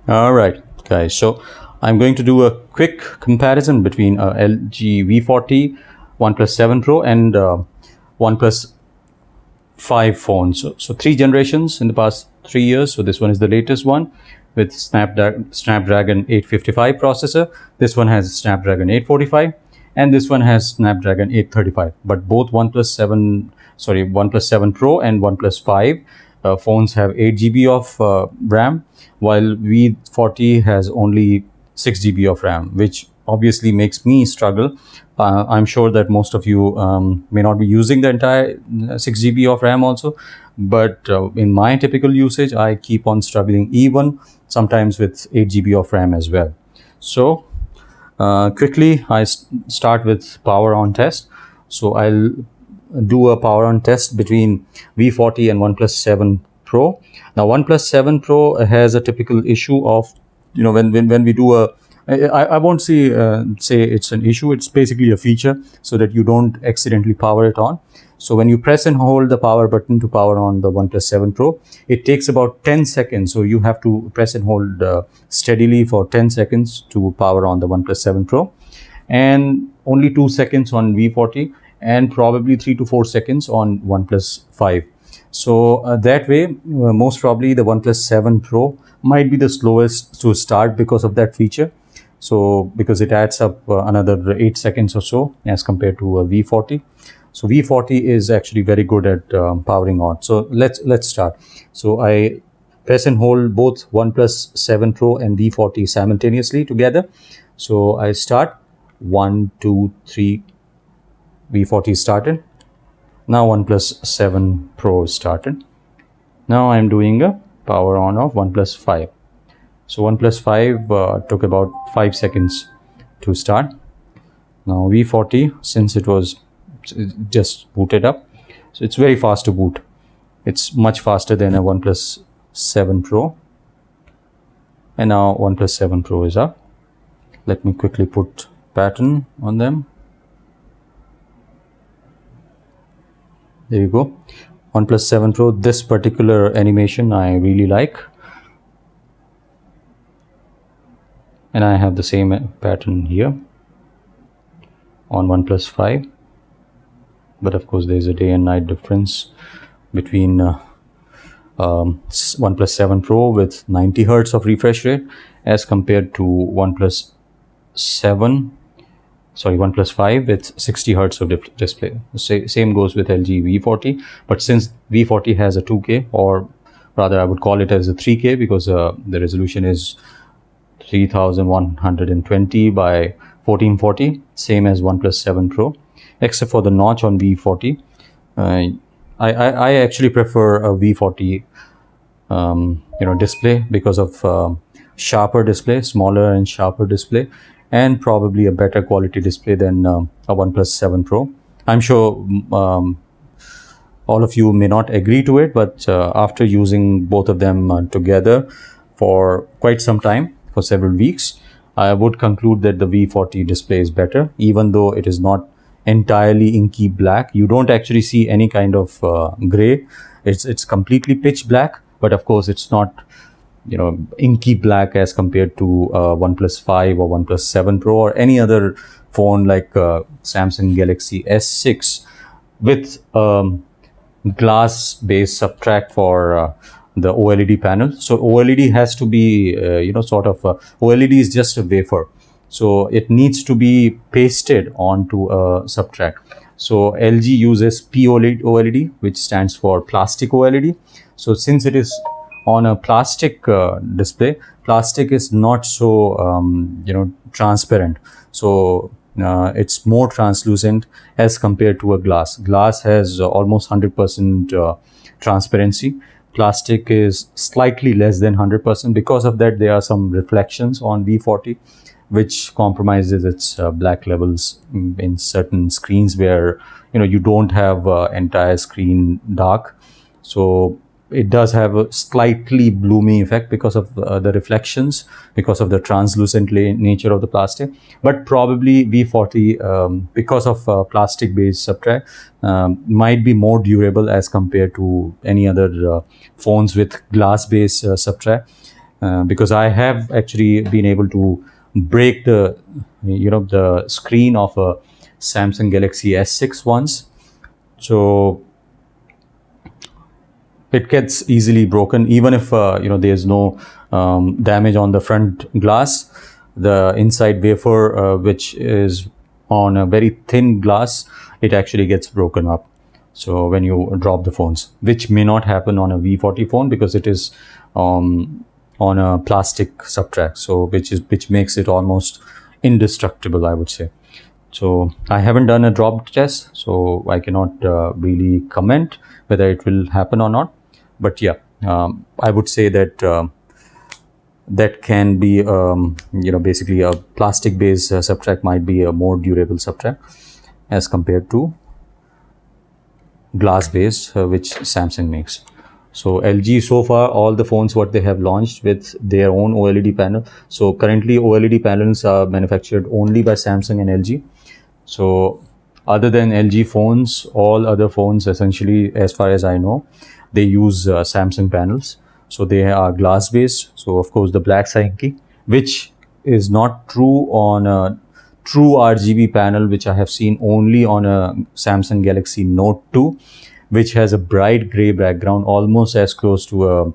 All right, guys. So I'm going to do a quick comparison between LG V40, OnePlus 7 Pro, and OnePlus 5 phones. So three generations in the past 3 years. So this one is the latest one with Snapdragon 855 processor. This one has Snapdragon 845, and this one has Snapdragon 835. But both OnePlus 7 Pro and OnePlus 5 phones have 8 GB of RAM, while V40 has only 6 GB of RAM, which obviously makes me struggle. I'm sure that most of you may not be using the entire 6 GB of RAM also, but in my typical usage, I keep on struggling even sometimes with 8 GB of RAM as well. So quickly, I start with power on test. So I'll do a power on test between V40 and OnePlus 7 Pro. Now OnePlus 7 Pro has a typical issue of, when we do a, I won't say it's an issue. It's basically a feature so that you don't accidentally power it on. So when you press and hold the power button to power on the OnePlus 7 Pro, it takes about 10 seconds. So you have to press and hold steadily for 10 seconds to power on the OnePlus 7 Pro, and only 2 seconds on V40, and probably 3 to 4 seconds on OnePlus 5. So that way, most probably the OnePlus 7 Pro might be the slowest to start because of that feature. So because it adds up another 8 seconds or so as compared to a V40. So V40 is actually very good at powering on. So let's start. So I press and hold both OnePlus 7 Pro and V40 simultaneously together. So I start. 1, 2, 3. V40 started. Now OnePlus 7 Pro started. Now I'm doing a power on of OnePlus 5. So OnePlus 5 took about 5 seconds to start. Now V40, since it was just booted up, so it's very fast to boot. It's much faster than a OnePlus 7 Pro. And now OnePlus 7 Pro is up. Let me quickly put pattern on them. There you go. OnePlus 7 Pro, this particular animation I really like. And I have the same pattern here on OnePlus 5. But of course, there's a day and night difference between OnePlus 7 Pro with 90 Hz of refresh rate as compared to OnePlus 5 with 60 Hz of display. Same goes with LG V40, but since V40 has a 2K, or rather I would call it as a 3K, because the resolution is 3120 by 1440, same as OnePlus 7 Pro, except for the notch on V40. I actually prefer a V40 display because of sharper display, smaller and sharper display, and probably a better quality display than a OnePlus 7 Pro. I'm sure all of you may not agree to it, but after using both of them together for quite some time, for several weeks, I would conclude that the V40 display is better, even though it is not entirely inky black. You don't actually see any kind of gray. It's completely pitch black, but of course it's not inky black as compared to OnePlus 5 or OnePlus 7 Pro or any other phone like Samsung Galaxy S6 with glass based subtract for the OLED panel. So OLED has to be OLED is just a wafer, so it needs to be pasted onto a subtract. So LG uses POLED, which stands for plastic OLED. So since it is on a plastic display, plastic is not so transparent, so it's more translucent as compared to a glass. Glass has almost 100% transparency. Plastic is slightly less than 100%. Because of that, there are some reflections on V40 which compromises its black levels in certain screens where you don't have entire screen dark. So it does have a slightly bloomy effect because of the reflections, because of the translucent nature of the plastic. But probably V40, because of plastic based substrate, might be more durable as compared to any other phones with glass based substrate. because I have actually been able to break the screen of a Samsung Galaxy S6 once. So it gets easily broken, even if there's no damage on the front glass. The inside wafer, which is on a very thin glass, it actually gets broken up. So when you drop the phones, which may not happen on a V40 phone because it is on a plastic substrate, so which makes it almost indestructible, I would say. So I haven't done a drop test, so I cannot really comment whether it will happen or not. But yeah, I would say that that can be basically a plastic based substrate might be a more durable substrate as compared to glass based, which Samsung makes. So LG, so far all the phones what they have launched with their own OLED panel. So currently OLED panels are manufactured only by Samsung and LG. So other than LG phones, all other phones essentially, as far as I know, they use Samsung panels. So they are glass based. So of course the Black Sankey, which is not true on a true RGB panel, which I have seen only on a Samsung Galaxy Note 2, which has a bright gray background, almost as close to a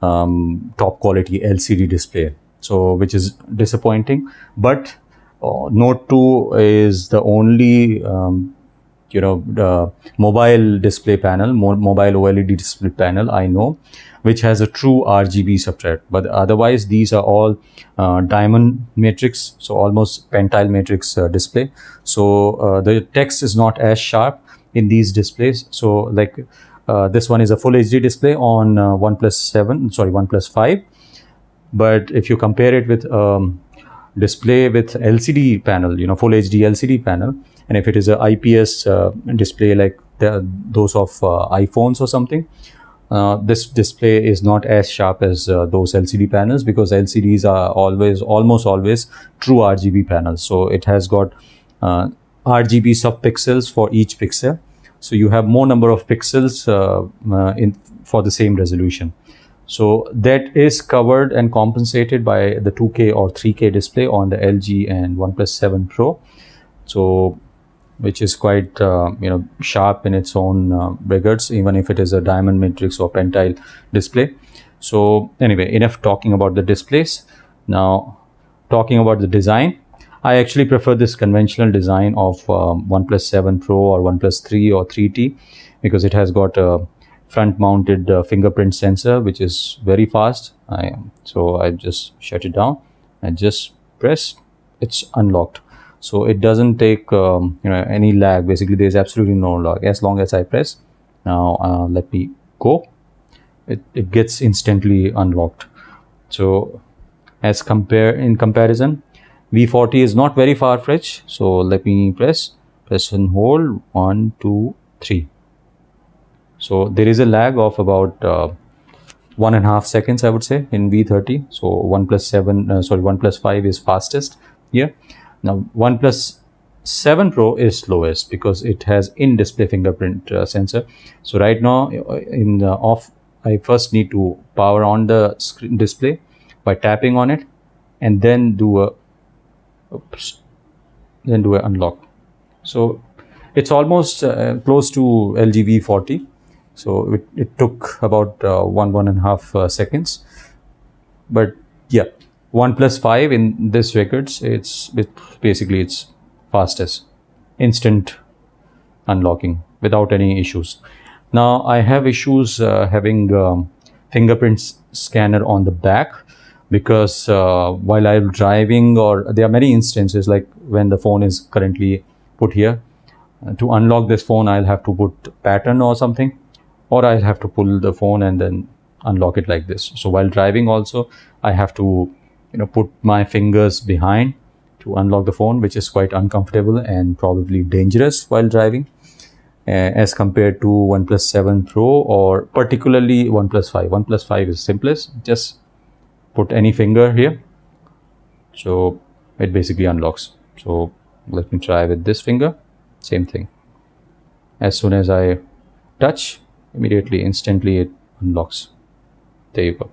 top quality LCD display. So which is disappointing. But Note 2 is the only mobile display panel, mobile OLED display panel I know, which has a true RGB substrate. But otherwise, these are all diamond matrix, so almost pentile matrix display. So the text is not as sharp in these displays. So like this one is a full HD display on OnePlus 5. But if you compare it with display with LCD panel, full HD LCD panel, and if it is a IPS display like those of iPhones or something, this display is not as sharp as those LCD panels, because LCDs are almost always true RGB panels. So it has got RGB subpixels for each pixel. So you have more number of pixels for the same resolution. So that is covered and compensated by the 2K or 3K display on the LG and OnePlus 7 Pro. So which is quite sharp in its own regards, even if it is a diamond matrix or pentile display. So anyway, enough talking about the displays. Now talking about the design, I actually prefer this conventional design of OnePlus 7 Pro or OnePlus 3 or 3T, because it has got a front mounted fingerprint sensor, which is very fast. So I just shut it down and just press, it's unlocked. So it doesn't take any lag. Basically there is absolutely no lag as long as I press. Now let me go, it gets instantly unlocked. So in comparison, V40 is not very far-fetched. So let me press and hold, 1 2 3. So there is a lag of about 1.5 seconds, I would say, in V30. So OnePlus 5 is fastest here. Now OnePlus 7 Pro is slowest because it has in-display fingerprint sensor. So right now in the off, I first need to power on the screen display by tapping on it, and then do a unlock. So it's almost close to LG V40. So it took about 1.5 seconds. But yeah, OnePlus 5 in this records, it's fastest, instant unlocking without any issues. Now I have issues having fingerprint scanner on the back, because while I'm driving, or there are many instances like when the phone is currently put here, to unlock this phone I'll have to put pattern or something, or I'll have to pull the phone and then unlock it like this. So while driving also, I have to put my fingers behind to unlock the phone, which is quite uncomfortable and probably dangerous while driving, as compared to OnePlus 7 Pro or particularly OnePlus 5. OnePlus 5 is simplest, just put any finger here, so it basically unlocks. So let me try with this finger, same thing. As soon as I touch, instantly it unlocks. There you go.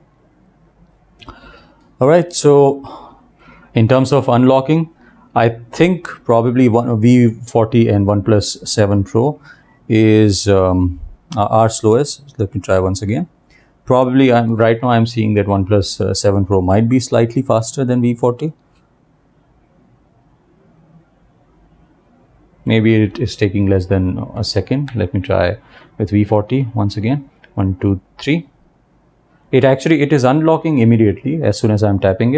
All right, so in terms of unlocking, I think probably one V40 and OnePlus 7 Pro are slowest. Let me try once again. Probably right now I'm seeing that OnePlus 7 Pro might be slightly faster than V40. Maybe it is taking less than a second. Let me try with V40 once again. 1, 2, 3. It is unlocking immediately as soon as I'm tapping it.